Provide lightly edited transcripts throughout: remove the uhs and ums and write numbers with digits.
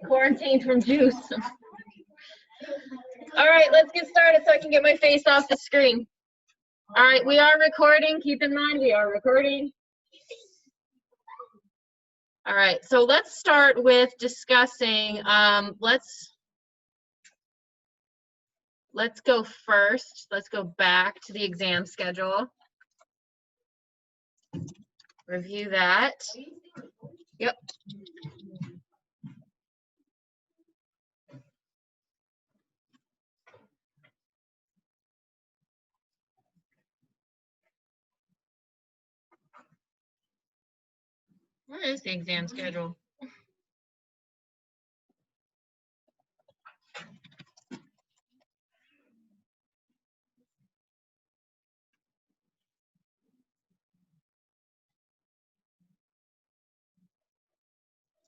Quarantined from juice. All right, let's get started so I can get my face off the screen. All right, we are recording. Keep in mind, we are recording. All right, so let's start with discussing, let's go first. Let's go back to the exam schedule. Review that. Yep. Where is the exam schedule?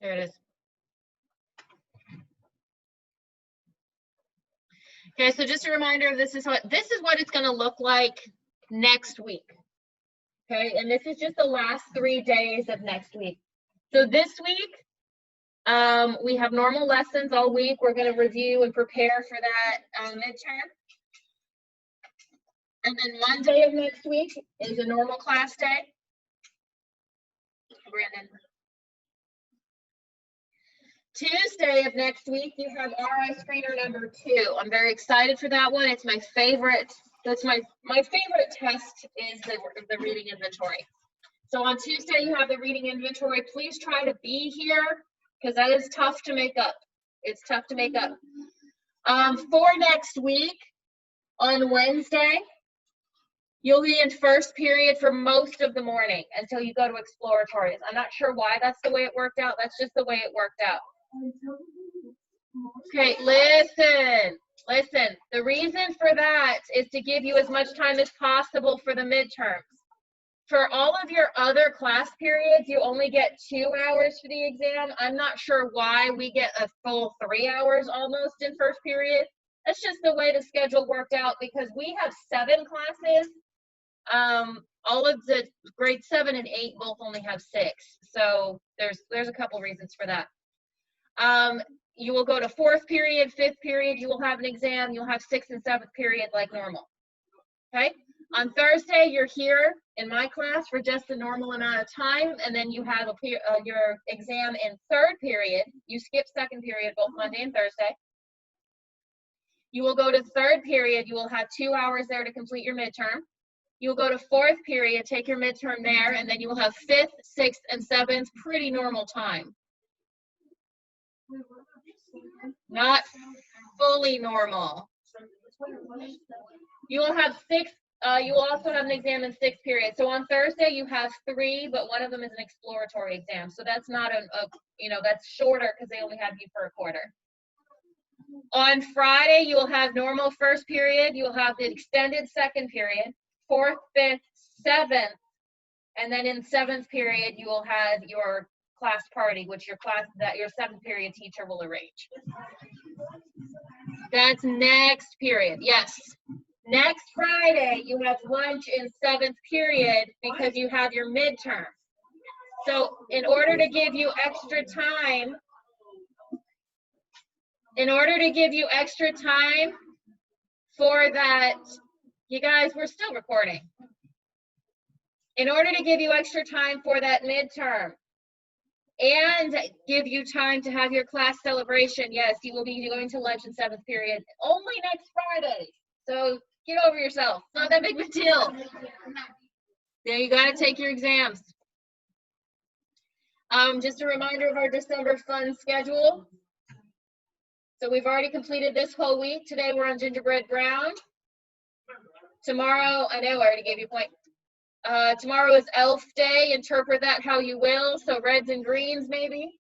There it is. Okay, so just a reminder, this is what it's going to look like next week. Okay, and this is just the last 3 days of next week. So this week, we have normal lessons all week. We're going to review and prepare for that midterm. And then Monday of next week is a normal class day. Brandon. Tuesday of next week, you have RI Screener number 2. I'm very excited for that one. It's my favorite. That's my favorite test is the reading inventory. So on Tuesday, you have the reading inventory. Please try to be here because that is tough to make up. It's tough to make up. For next week, on Wednesday, you'll be in first period for most of the morning until you go to exploratories. I'm not sure why that's the way it worked out. That's just the way it worked out. Okay, listen. The reason for that is to give you as much time as possible for the midterms. For all of your other class periods, you only get 2 hours for the exam. I'm not sure why we get a full 3 hours almost in first period. That's just the way the schedule worked out because we have 7 classes. All of the grade 7 and 8 both only have 6. So there's a couple reasons for that. You will go to 4th period, 5th period, you will have an exam. You'll have 6th and 7th period like normal. Okay? On Thursday, you're here in my class for just a normal amount of time, and then you have your exam in 3rd period. You skip 2nd period both Monday and Thursday. You will go to 3rd period. You will have 2 hours there to complete your midterm. You will go to 4th period, take your midterm there, and then you will have 5th, 6th, and 7th, pretty normal time. Not fully normal. You will have 6. You will also have an exam in 6th period. So on Thursday you have 3, but one of them is an exploratory exam. So that's not that's shorter because they only have you for a quarter. On Friday you will have normal 1st period. You will have the extended 2nd period, 4th, 5th, 7th, and then in 7th period you will have your class party, which your 7th period teacher will arrange. That's next period. Yes. Next Friday, you have lunch in 7th period because you have your midterm. So in order to give you extra time, for that, you guys, we're still recording. In order to give you extra time for that midterm and give you time to have your class celebration, yes, you will be going to lunch in 7th period only next Friday. So get over yourself. It's not that big of a deal. Yeah, you got to take your exams. Just a reminder of our December fun schedule. So we've already completed this whole week. Today we're on gingerbread brown. Tomorrow, I know I already gave you a point. Tomorrow is Elf Day. Interpret that how you will. So reds and greens maybe.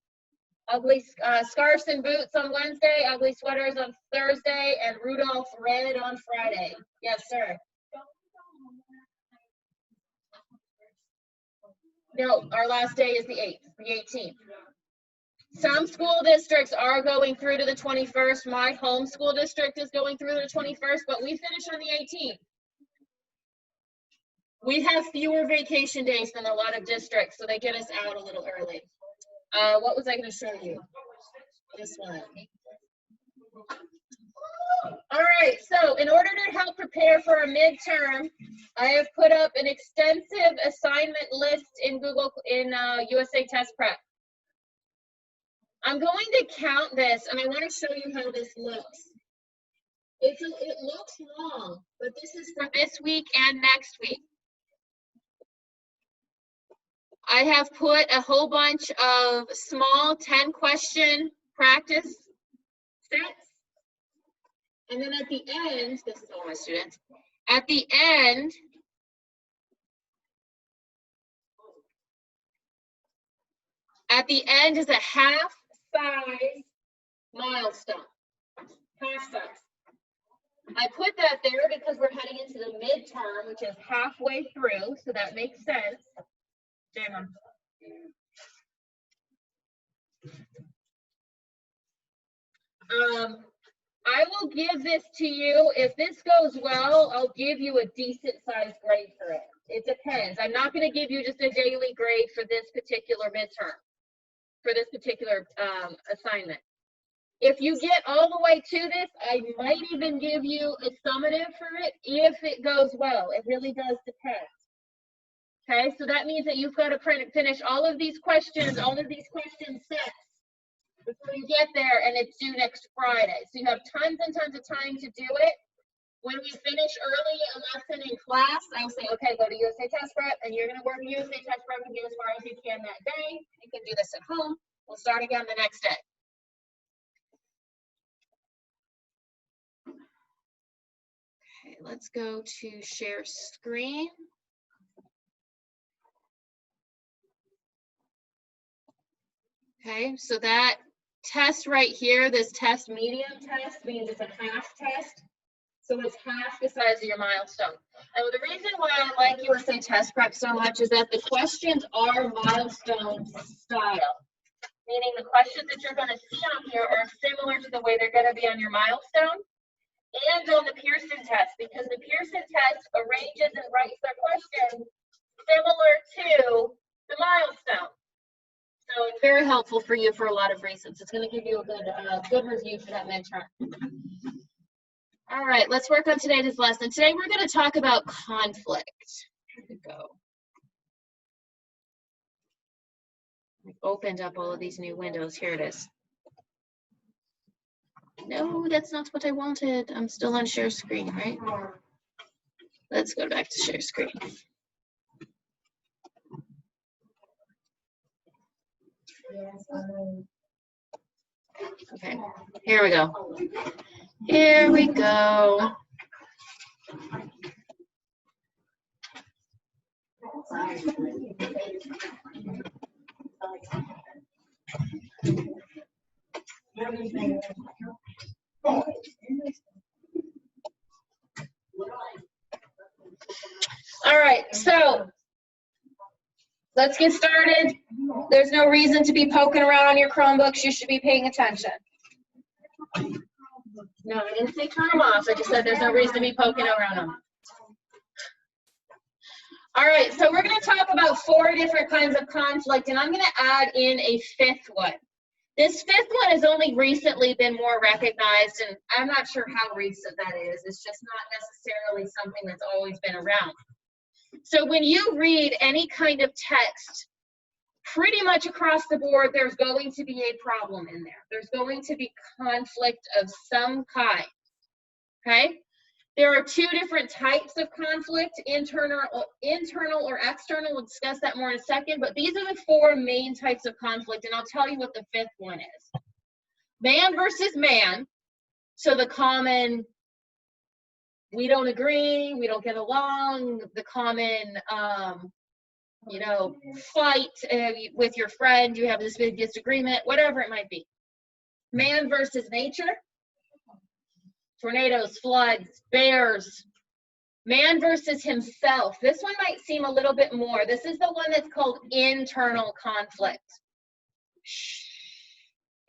Ugly scarves and boots on Wednesday, ugly sweaters on Thursday, and Rudolph red on Friday. Yes, sir. No, our last day is the 8th, the 18th. Some school districts are going through to the 21st. My home school district is going through to the 21st, but we finish on the 18th. We have fewer vacation days than a lot of districts, so they get us out a little early. What was I going to show you? This one. All right, so in order to help prepare for a midterm, I have put up an extensive assignment list in USA Test Prep. I'm going to count this, and I want to show you how this looks. It looks long, but this is for this week and next week. I have put a whole bunch of small 10-question practice sets. And then at the end, this is all my students, at the end, is a half-size milestone, half size. I put that there because we're heading into the midterm, which is halfway through, so that makes sense. Damn. I will give this to you. If this goes well, I'll give you a decent sized grade for it. It depends. I'm not going to give you just a daily grade for this particular midterm, for this particular assignment. If you get all the way to this, I might even give you a summative for it if it goes well. It really does depend. Okay, so that means that you've got to finish all of these questions, sets before you get there, and it's due next Friday. So you have tons and tons of time to do it. When we finish early a lesson in class, I'll say, okay, go to USA Test Prep, and you're going to work USA Test Prep and get as far as you can that day. You can do this at home. We'll start again the next day. Okay, let's go to share screen. Okay, so that test right here, this test medium test, means it's a half test. So it's half the size of your milestone. And the reason why I like USA Test Prep so much is that the questions are milestone style, meaning the questions that you're going to see on here are similar to the way they're going to be on your milestone and on the Pearson test, because the Pearson test arranges and writes their questions similar to the milestone. So it's very helpful for you for a lot of reasons. It's going to give you a good review for that midterm. All right, let's work on today's lesson. Today we're going to talk about conflict. Here we go. I've opened up all of these new windows. Here it is. No, that's not what I wanted. I'm still on share screen, right? Let's go back to share screen. Okay, here we go. Here we go. All right, so let's get started. There's no reason to be poking around on your Chromebooks. You should be paying attention. No, I didn't say turn them off. I just said there's no reason to be poking around them. All right, so we're going to talk about 4 different kinds of conflict, and I'm going to add in a 5th one. This 5th one has only recently been more recognized, and I'm not sure how recent that is. It's just not necessarily something that's always been around. So when you read any kind of text, pretty much across the board, there's going to be a problem in there. There's going to be conflict of some kind, okay? There are 2 different types of conflict, internal or external. We'll discuss that more in a second, but these are the 4 main types of conflict, and I'll tell you what the 5th one is. Man versus man, so the common, we don't agree, we don't get along, the common, you know, fight with your friend, you have this big disagreement, whatever it might be. Man versus nature. Tornadoes, floods, bears. Man versus himself. This one might seem a little bit more. This is the one that's called internal conflict.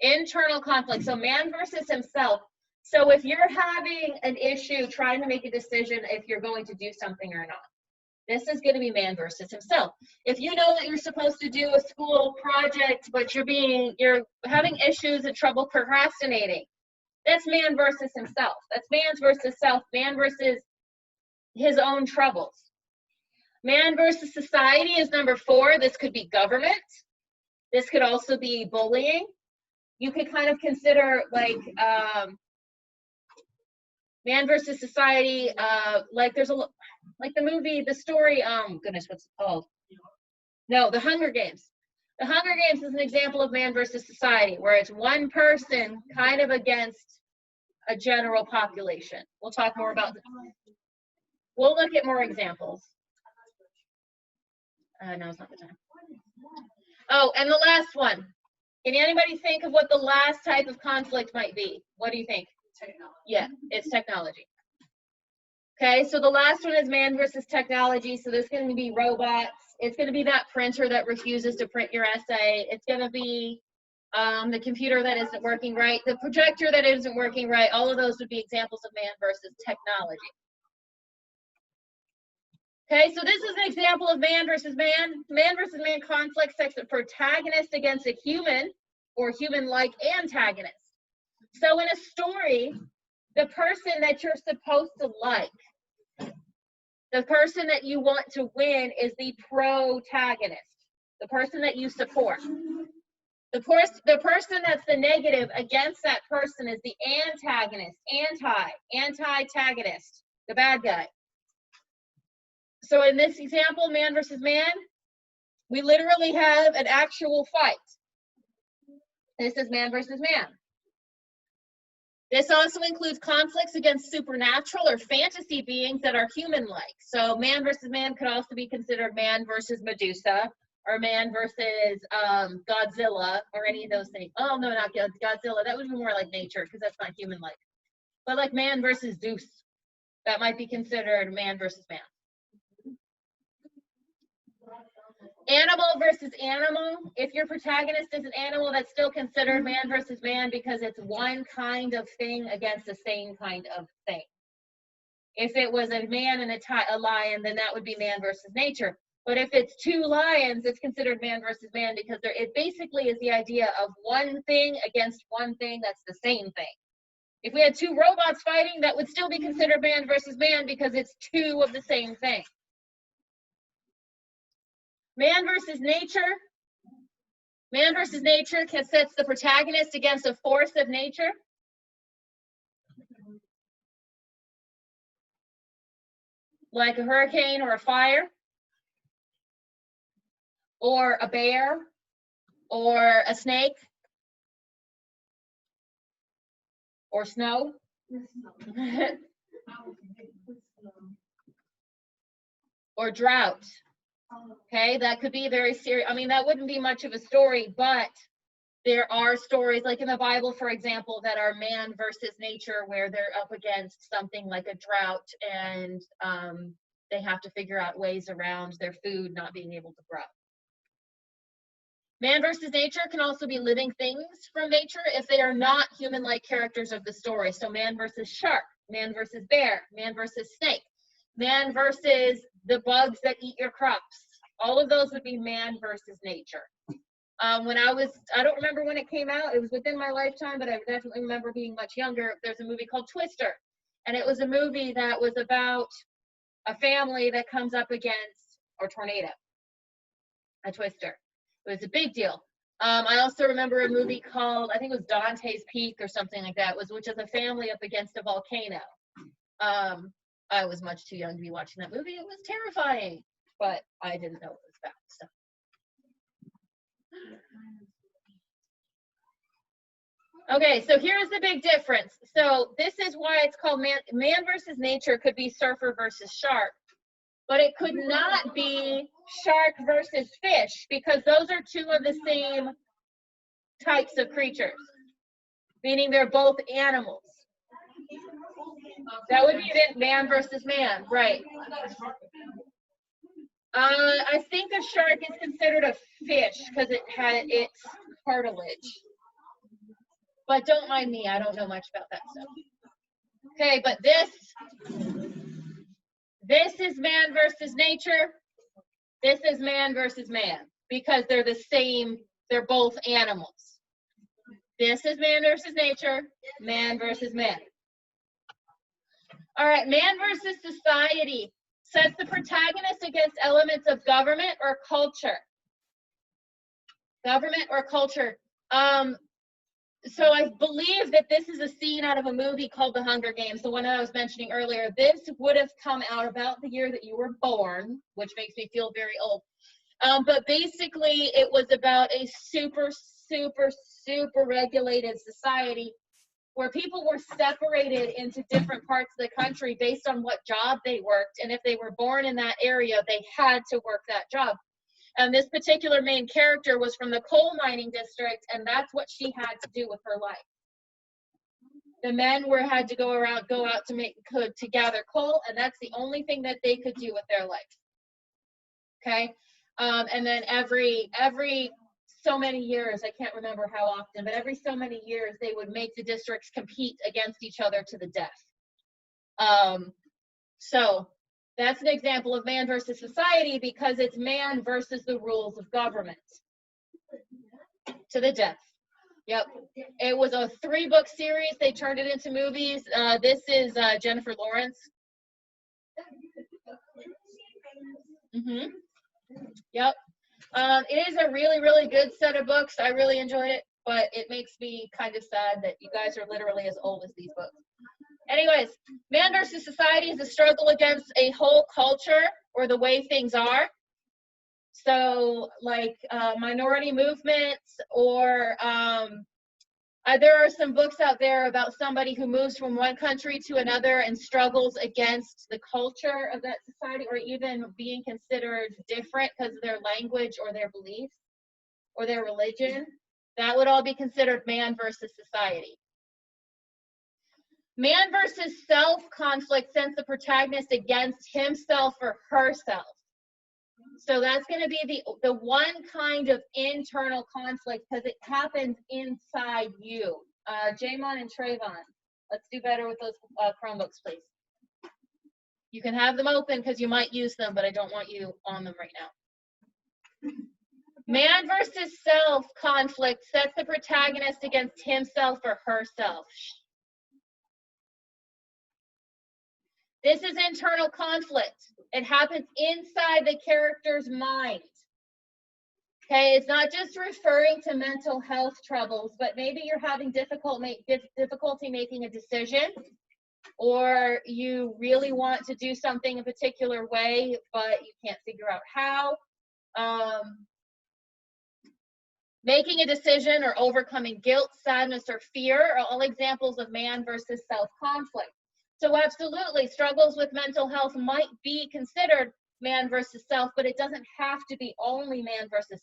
Internal conflict. So man versus himself. So if you're having an issue trying to make a decision if you're going to do something or not. This is going to be man versus himself. If you know that you're supposed to do a school project, but you're having issues and trouble procrastinating, that's man versus himself. That's man's versus self, man versus his own troubles. Man versus society is number 4. This could be government. This could also be bullying. You could kind of consider like man versus society, like there's like the story, goodness, what's it called? No, The Hunger Games. The Hunger Games is an example of man versus society, where it's one person kind of against a general population. We'll talk more about this. We'll look at more examples. No, it's not the time. Oh, and the last one. Can anybody think of what the last type of conflict might be? What do you think? Technology. Yeah, it's technology. Okay, so the last one is man versus technology. So there's going to be robots. It's going to be that printer that refuses to print your essay. It's going to be the computer that isn't working right, the projector that isn't working right. All of those would be examples of man versus technology. Okay, so this is an example of man versus man. Man versus man conflict sets a protagonist against a human or human-like antagonist. So in a story, the person that you're supposed to like, the person that you want to win is the protagonist, the person that you support. The person that's the negative against that person is the antagonist, anti-tagonist, the bad guy. So in this example, man versus man, we literally have an actual fight. This is man versus man. This also includes conflicts against supernatural or fantasy beings that are human-like. So man versus man could also be considered man versus Medusa, or man versus Godzilla, or any of those things. Oh, no, not Godzilla. That would be more like nature, because that's not human-like. But like man versus Zeus, that might be considered man versus man. Animal versus animal. If your protagonist is an animal, that's still considered man versus man because it's one kind of thing against the same kind of thing. If it was a man and a lion, then that would be man versus nature. But if it's 2 lions, it's considered man versus man because it basically is the idea of one thing against one thing that's the same thing. If we had 2 robots fighting, that would still be considered man versus man because it's 2 of the same thing. Man versus nature. Man versus nature sets the protagonist against a force of nature. Like a hurricane or a fire. Or a bear. Or a snake. Or snow. Or drought. Okay, that could be very serious. I mean, that wouldn't be much of a story, but there are stories like in the Bible, for example, that are man versus nature, where they're up against something like a drought and they have to figure out ways around their food not being able to grow. Man versus nature can also be living things from nature if they are not human-like characters of the story. So man versus shark, man versus bear, man versus snake, man versus the bugs that eat your crops. All of those would be man versus nature. I don't remember when it came out. It was within my lifetime, but I definitely remember being much younger. There's a movie called Twister. And it was a movie that was about a family that comes up against a tornado. A twister. It was a big deal. I also remember a movie called, I think it was Dante's Peak or something like that, which is a family up against a volcano. I was much too young to be watching that movie. It was terrifying, but I didn't know what it was about. So. Okay, so here's the big difference. So this is why it's called man versus nature. Could be surfer versus shark, but it could not be shark versus fish because those are 2 of the same types of creatures, meaning they're both animals. That would be man versus man, right? I think a shark is considered a fish because it had its cartilage. But don't mind me, I don't know much about that stuff. Okay, but This is man versus nature. This is man versus man because they're the same, they're both animals. This is man versus nature, man versus man. All right, man versus society sets the protagonist against elements of government or culture. Government or culture. So I believe that this is a scene out of a movie called The Hunger Games, the one that I was mentioning earlier. This would have come out about the year that you were born, which makes me feel very old. But basically, it was about a super, super, super regulated society where people were separated into different parts of the country based on what job they worked. And if they were born in that area, they had to work that job. And this particular main character was from the coal mining district, and that's what she had to do with her life. The men had to go out to gather coal, and that's the only thing that they could do with their life. Okay, and then every so many years, I can't remember how often, but every so many years they would make the districts compete against each other to the death. So that's an example of man versus society because it's man versus the rules of government. To the death. Yep. It was a 3-book series. They turned it into movies. This is Jennifer Lawrence. Yep. It is a really, really good set of books. I really enjoyed it, but it makes me kind of sad that you guys are literally as old as these books. Anyways, man versus society is a struggle against a whole culture or the way things are. So like minority movements or there are some books out there about somebody who moves from one country to another and struggles against the culture of that society or even being considered different because of their language or their beliefs or their religion. That would all be considered man versus society. Man versus self conflict sends the protagonist against himself or herself. So that's going to be the one kind of internal conflict because it happens inside you. Jamon and Trayvon, let's do better with those Chromebooks, please. You can have them open because you might use them, but I don't want you on them right now. Man versus self conflict sets the protagonist against himself or herself. This is internal conflict. It happens inside the character's mind. Okay, it's not just referring to mental health troubles, but maybe you're having difficulty making a decision, or you really want to do something a particular way, but you can't figure out how. Making a decision or overcoming guilt, sadness, or fear are all examples of man versus self conflict. So absolutely, struggles with mental health might be considered man versus self, but it doesn't have to be only man versus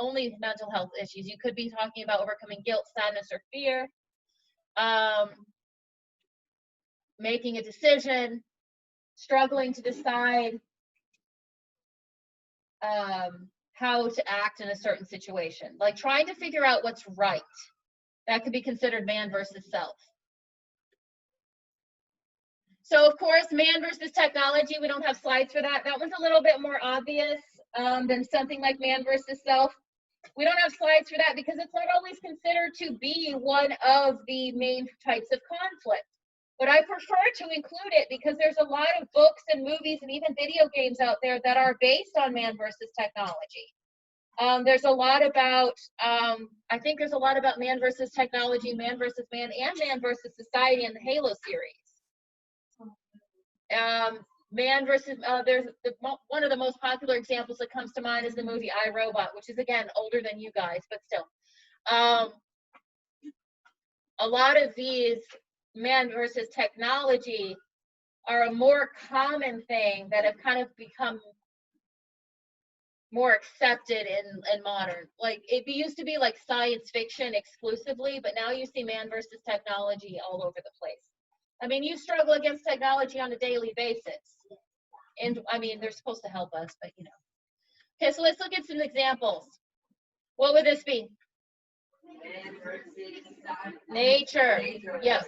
only mental health issues. You could be talking about overcoming guilt, sadness, or fear, making a decision, struggling to decide how to act in a certain situation, like trying to figure out what's right. That could be considered man versus self. So of course, man versus technology, we don't have slides for that. That one's a little bit more obvious than something like man versus self. We don't have slides for that because it's not always considered to be one of the main types of conflict. But I prefer to include it because there's a lot of books and movies and even video games out there that are based on man versus technology. There's a lot about, I think there's a lot about man versus technology, man versus man, and man versus society in the Halo series. Man versus, there's one of the most popular examples that comes to mind is the movie I, Robot, which is, again, older than you guys, but still. A lot of these man versus technology are a more common thing that have kind of become more accepted in modern. Like, it used to be like science fiction exclusively, but now you see man versus technology all over the place. I mean, you struggle against technology on a daily basis. And I mean, they're supposed to help us, but you know. Okay, so let's look at some examples. What would this be? Nature. Yeah.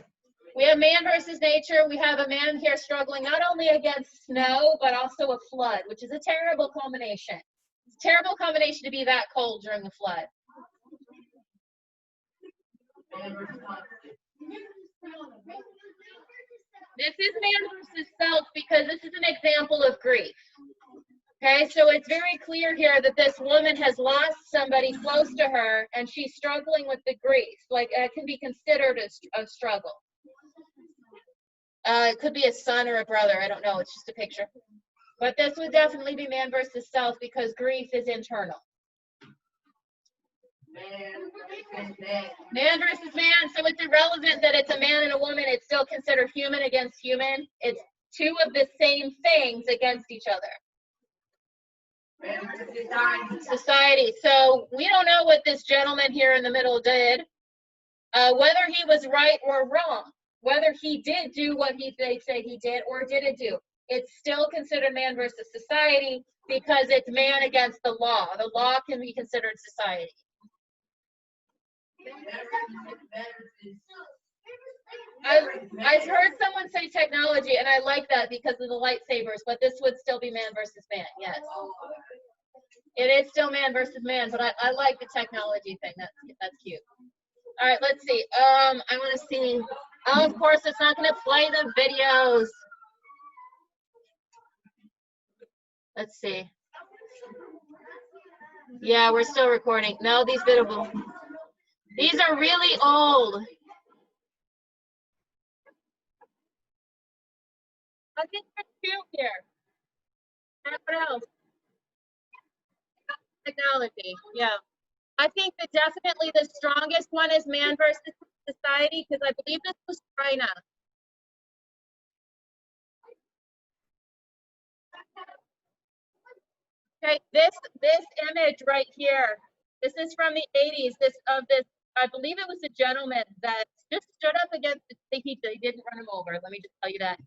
We have man versus nature. We have a man here struggling not only against snow, but also a flood, which is a terrible combination. It's a terrible combination to be that cold during the flood. This is man versus self because this is an example of grief. Okay, so it's very clear here that this woman has lost somebody close to her and she's struggling with the grief. Like, it can be considered a struggle. It could be a son or a brother. I don't know. It's just a picture. But this would definitely be man versus self because grief is internal. Man versus man. So it's irrelevant that it's a man and a woman. It's still considered human against human. It's two of the same things against each other. Society. So we don't know what this gentleman here in the middle did, whether he was right or wrong, whether he did do what they say he did or didn't do. It's still considered man versus society because it's man against the law. The law can be considered society. I've heard someone say technology, and I like that because of the lightsabers, but this would still be man versus man, yes. It is still man versus man, but I like the technology thing. That's cute. All right, let's see. I want to see. Oh, of course, it's not going to play the videos. Let's see. Yeah, we're still recording. No, these biddable. These are really old. I think there's two here. What else? Technology, yeah. I think that definitely the strongest one is man versus society because I believe this was China. Okay, this image right here, this is from the 80s. I believe it was a gentleman that just stood up against the heat. They didn't run him over. Let me just tell you that.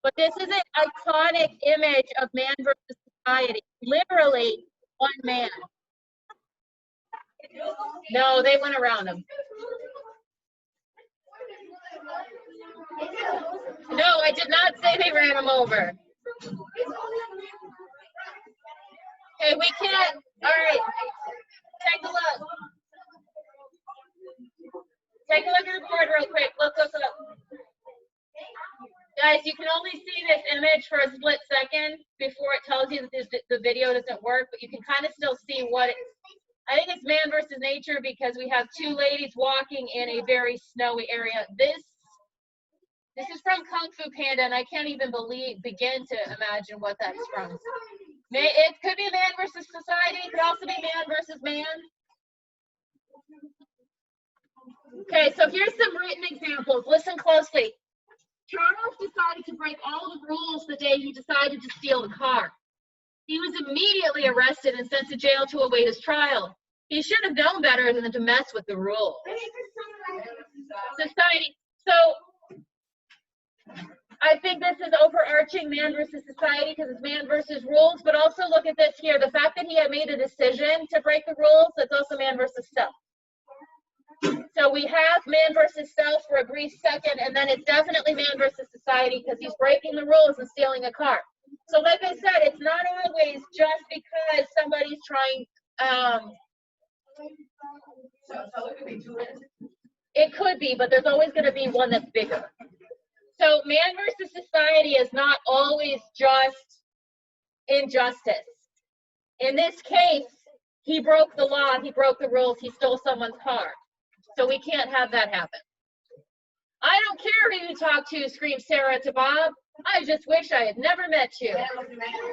But this is an iconic image of man versus society. Literally one man. No, they went around him. No, I did not say they ran him over. Okay, we can't. All right, take a look. Take a look at the board real quick. Look. Guys, you can only see this image for a split second before it tells you that the video doesn't work, but you can kind of still see what I think it's man versus nature because we have two ladies walking in a very snowy area. This is from Kung Fu Panda, and I can't even begin to imagine what that's from. It could be man versus society. It could also be man versus man. Okay, so here's some written examples. Listen closely. Charles decided to break all the rules the day he decided to steal the car. He was immediately arrested and sent to jail to await his trial. He should have known better than to mess with the rules. Society. So I think this is overarching man versus society because it's man versus rules, but also look at this here. The fact that he had made a decision to break the rules, that's also man versus self. So we have man versus self for a brief second, and then it's definitely man versus society because he's breaking the rules and stealing a car. So like I said, it's not always just because somebody's trying, so it could be two. It could be, but there's always going to be one that's bigger. So man versus society is not always just injustice. In this case, he broke the law, he broke the rules, he stole someone's car. So we can't have that happen. I don't care who you talk to, screamed Sarah to Bob. I just wish I had never met you.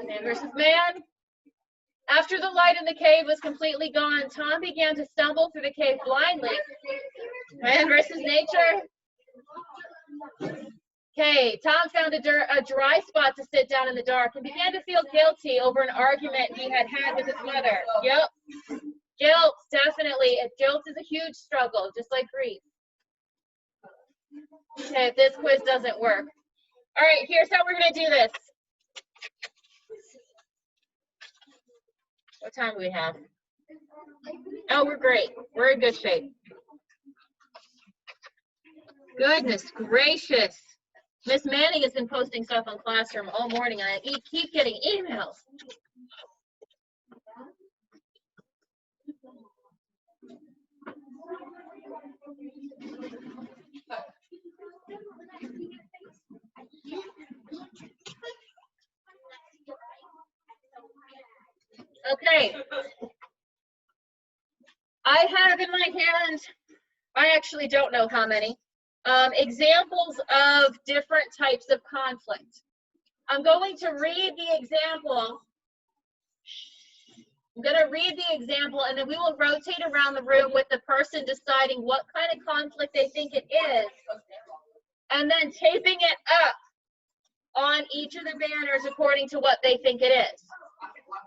Man versus man. After the light in the cave was completely gone, Tom began to stumble through the cave blindly. Man versus nature. Okay, Tom found a dry spot to sit down in the dark and began to feel guilty over an argument he had with his mother. Yep. Guilt, definitely. Guilt is a huge struggle, just like grief. Okay, this quiz doesn't work. All right, here's how we're going to do this. What time do we have? Oh, we're great. We're in good shape. Goodness gracious. Miss Manning has been posting stuff on Classroom all morning, and I keep getting emails. Okay. I have in my hand, I actually don't know how many, examples of different types of conflict. I'm going to read the example. I'm going to read the example, and then we will rotate around the room with the person deciding what kind of conflict they think it is, and then taping it up on each of the banners according to what they think it is.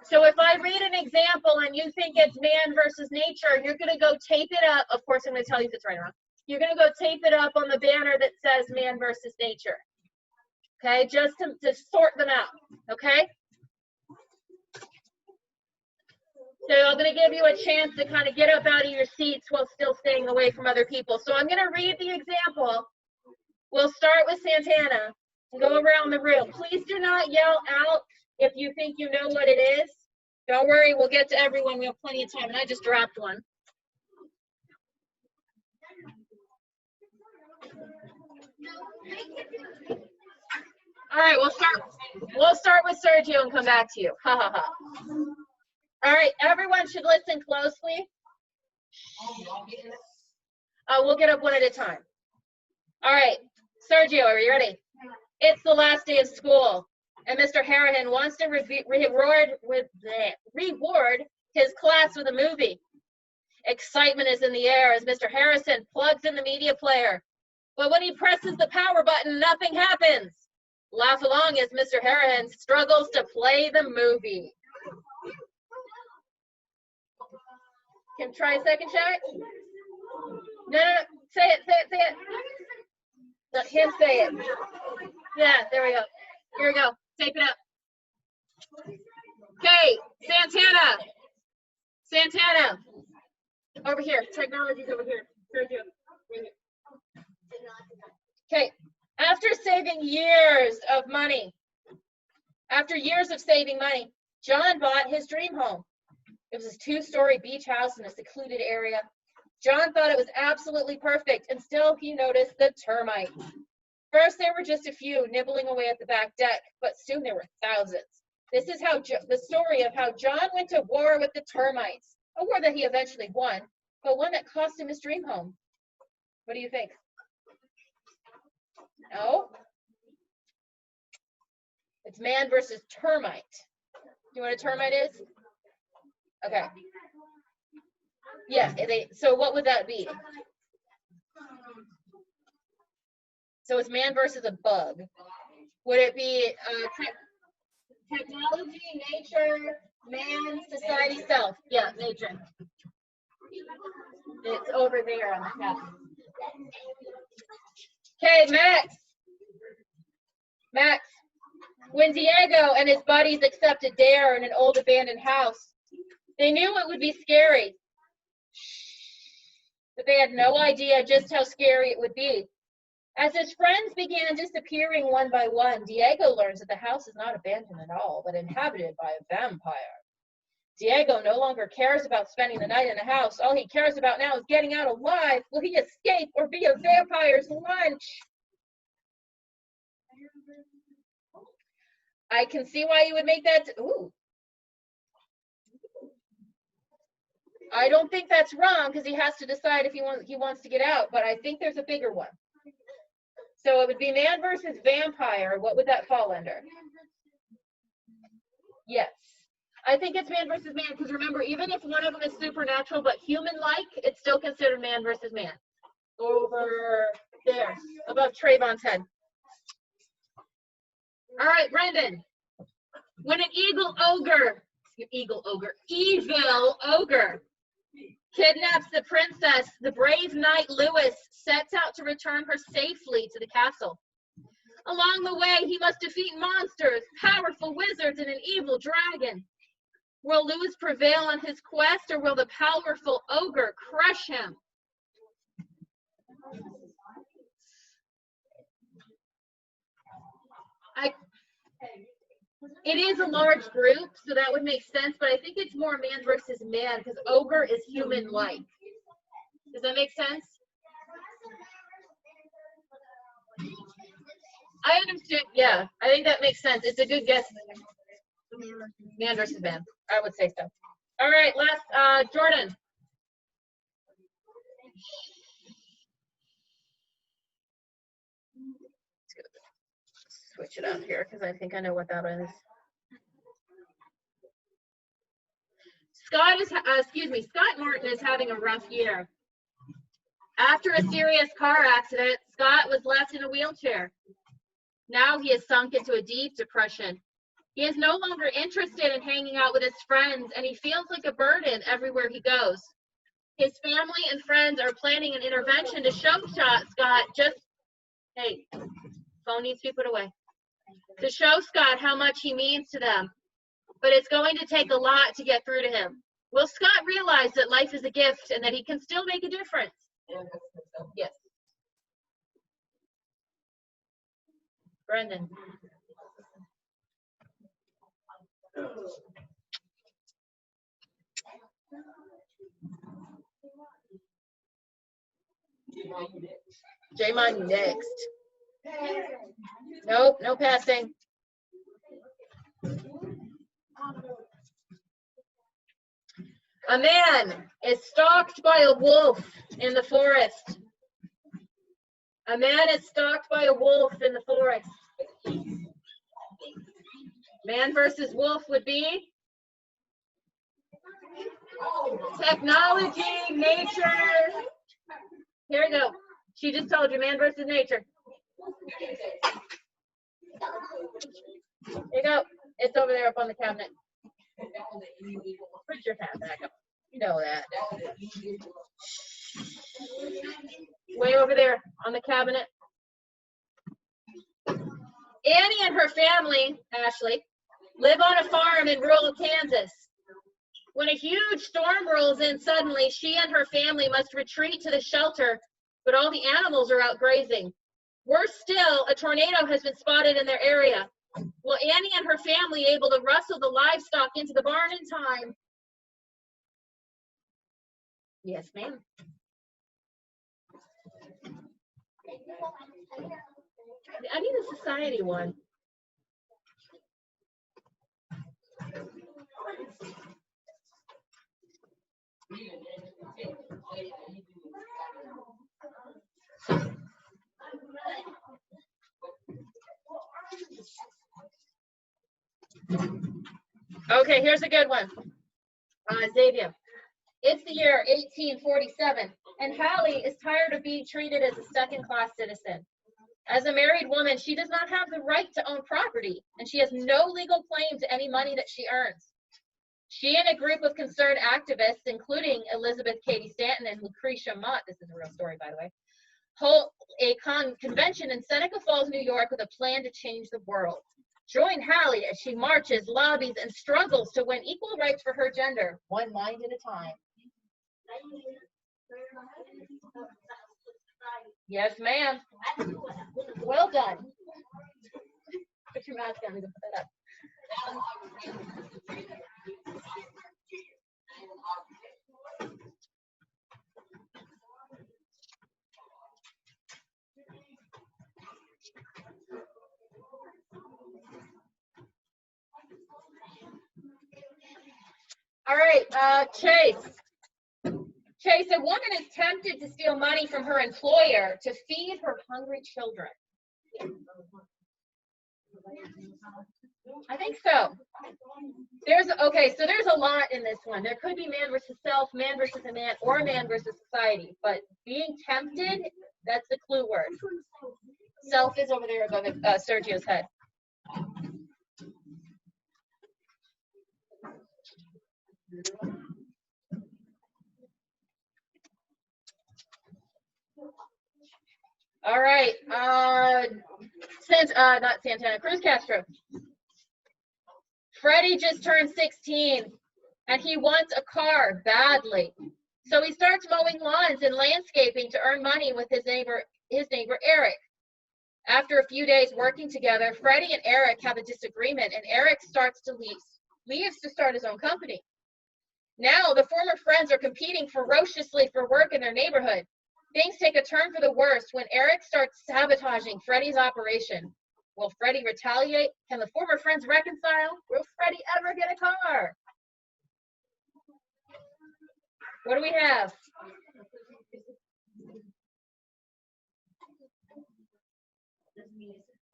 So if I read an example and you think it's man versus nature, you're going to go tape it up. Of course, I'm going to tell you if it's right or wrong. You're going to go tape it up on the banner that says man versus nature. Okay, just to sort them out. Okay? So I'm going to give you a chance to kind of get up out of your seats while still staying away from other people. So I'm going to read the example. We'll start with Santana and go around the room. Please do not yell out if you think you know what it is. Don't worry, we'll get to everyone. We have plenty of time. And I just dropped one. All right, we'll start with Sergio and come back to you. Ha ha ha. All right, everyone should listen closely. We'll get up one at a time. All right, Sergio, are you ready? It's the last day of school, and Mr. Harrihan wants to reward his class with a movie. Excitement is in the air as Mr. Harrison plugs in the media player. But when he presses the power button, nothing happens. Laugh along as Mr. Harrihan struggles to play the movie. Can try a second shot? No, say it. Let him say it. Yeah, there we go. Here we go. Tape it up. Okay, Santana. Over here. Technology's over here. Sergio. Right here. Okay. After years of saving money, John bought his dream home. It was a 2-story beach house in a secluded area. John thought it was absolutely perfect, and still he noticed the termites. First, there were just a few nibbling away at the back deck, but soon there were thousands. This is the story of how John went to war with the termites, a war that he eventually won, but one that cost him his dream home. What do you think? No? It's man versus termite. Do you know what a termite is? Okay. Yeah, so what would that be? So it's man versus a bug. Would it be technology, nature, man, society, self? Yeah, nature. It's over there on the top. Okay, Max. When Diego and his buddies accepted Dare in an old abandoned house, they knew it would be scary, but they had no idea just how scary it would be. As his friends began disappearing one by one, Diego learns that the house is not abandoned at all, but inhabited by a vampire. Diego no longer cares about spending the night in the house. All he cares about now is getting out alive. Will he escape or be a vampire's lunch? I can see why you would make that. Ooh. I don't think that's wrong because he has to decide if he wants to get out, but I think there's a bigger one. So it would be man versus vampire. What would that fall under? Yes. I think it's man versus man because remember, even if one of them is supernatural but human-like, it's still considered man versus man. Over there, above Trayvon's head. All right, Brendan. When an evil ogre kidnaps the princess, the brave knight Lewis sets out to return her safely to the castle. Along the way, he must defeat monsters, powerful wizards, and an evil dragon. Will Lewis prevail on his quest, or will the powerful ogre crush him? It is a large group, so that would make sense, but I think it's more man versus man because ogre is human-like. Does that make sense? I understand. Yeah, I think that makes sense. It's a good guess. Man versus man. I would say so. All right, last, Jordan. Switch it up here because I think I know what that is. Scott Martin is having a rough year. After a serious car accident, Scott was left in a wheelchair. Now he is sunk into a deep depression. He is no longer interested in hanging out with his friends, and he feels like a burden everywhere he goes. His family and friends are planning an intervention to show Scott hey, phone needs to be put away. To show Scott how much he means to them. But it's going to take a lot to get through to him. Will Scott realize that life is a gift and that he can still make a difference? Yes. Brendan. Jaymon next. Nope, no passing. A man is stalked by a wolf in the forest. A man is stalked by a wolf in the forest. Man versus wolf would be technology, nature. Here we go. She just told you, man versus nature. There you go. It's over there up on the cabinet. Put your hat back up. You know that. Way over there on the cabinet. Annie and her family, Ashley, live on a farm in rural Kansas. When a huge storm rolls in suddenly, she and her family must retreat to the shelter, but all the animals are out grazing. Worse still, a tornado has been spotted in their area. Will Annie and her family able to rustle the livestock into the barn in time? Yes, ma'am. I need a society one. Okay, here's a good one. Xavier. It's the year 1847, and Hallie is tired of being treated as a second-class citizen. As a married woman, she does not have the right to own property, and she has no legal claim to any money that she earns. She and a group of concerned activists, including Elizabeth Cady Stanton and Lucretia Mott, this is a real story, by the way, hold a convention in Seneca Falls, New York, with a plan to change the world. Join Hallie as she marches, lobbies, and struggles to win equal rights for her gender, one mind at a time. Yes, ma'am. Well done. Put your mask on and put that up. All right, Chase. Chase, a woman is tempted to steal money from her employer to feed her hungry children. I think so. There's a lot in this one. There could be man versus self, man versus a man, or man versus society. But being tempted, that's the clue word. Self is over there above Sergio's head. All right, not Santana, Cruz Castro. Freddie just turned 16, and he wants a car badly. So he starts mowing lawns and landscaping to earn money with his neighbor Eric. After a few days working together, Freddie and Eric have a disagreement, and Eric starts to leaves to start his own company. Now, the former friends are competing ferociously for work in their neighborhood. Things take a turn for the worse when Eric starts sabotaging Freddie's operation. Will Freddie retaliate? Can the former friends reconcile? Will Freddie ever get a car? What do we have?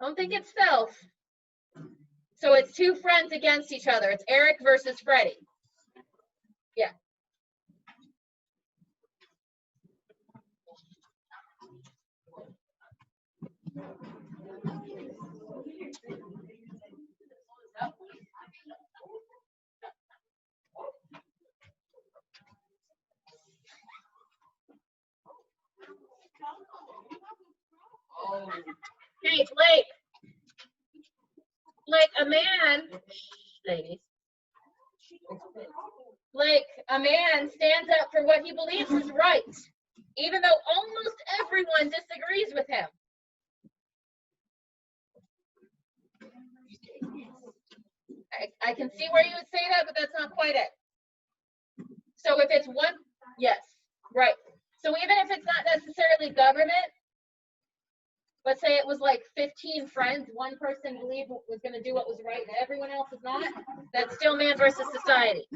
I don't think it's stealth. So it's two friends against each other. It's Eric versus Freddie. Yeah. Hey, Blake. Blake, a man, ladies. Blake, a man stands up for what he believes is right, even though almost everyone disagrees with him. I can see where you would say that, but that's not quite it. So if it's one, yes, right. So even if it's not necessarily government, let's say it was like 15 friends, one person believed was going to do what was right and everyone else is not, that's still man versus society.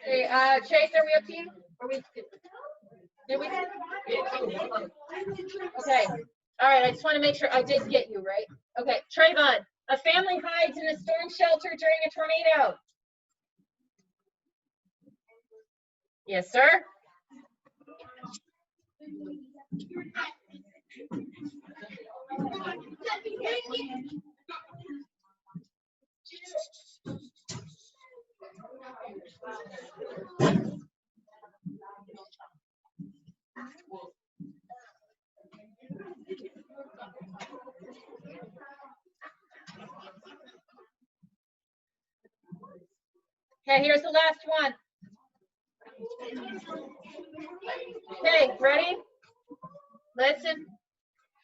Okay, Chase, are we up to you? Did we? Okay. All right, I just want to make sure I did get you, right? Okay, Trayvon, a family hides in a storm shelter during a tornado. Yes, sir. Okay, here's the last one. Okay, ready? Listen.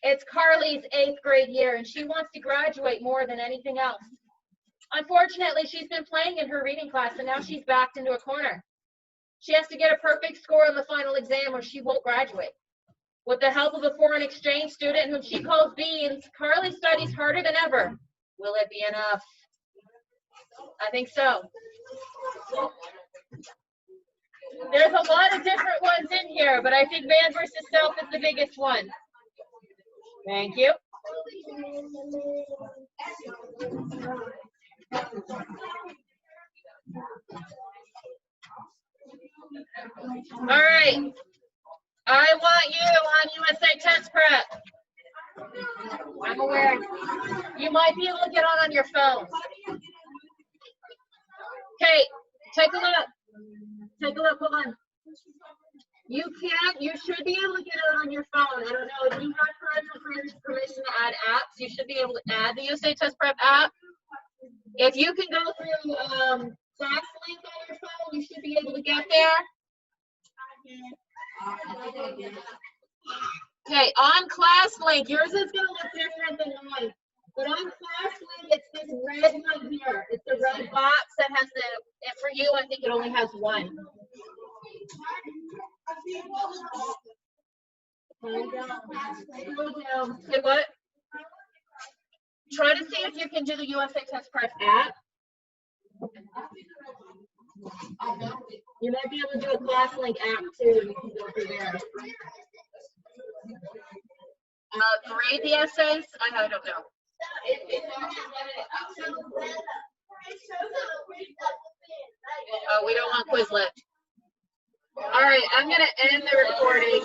It's Carly's 8th grade year, and she wants to graduate more than anything else. Unfortunately, she's been playing in her reading class, and now she's backed into a corner. She has to get a perfect score on the final exam or she won't graduate. With the help of a foreign exchange student whom she calls Beans, Carly studies harder than ever. Will it be enough? I think so. There's a lot of different ones in here, but I think man versus self is the biggest one. Thank you. All right. I want you on USA Test Prep. I'm aware. You might be able to get on your phone. Okay, take a look. Take a look, hold on. You should be able to get it on your phone. I don't know, if you have parental permission to add apps, you should be able to add the USA Test Prep app. If you can go through ClassLink on your phone, you should be able to get there. Okay, on ClassLink, yours is going to look different than mine. But on ClassLink, it's this red one here. It's the red box that has the, and for you, I think it only has one. Okay, what? Try to see if you can do the USA Test Prep app. You might be able to do a ClassLink app too, and you can go through there. Grade the essays? I don't know. Oh, we don't want Quizlet. All right, I'm going to end the recording.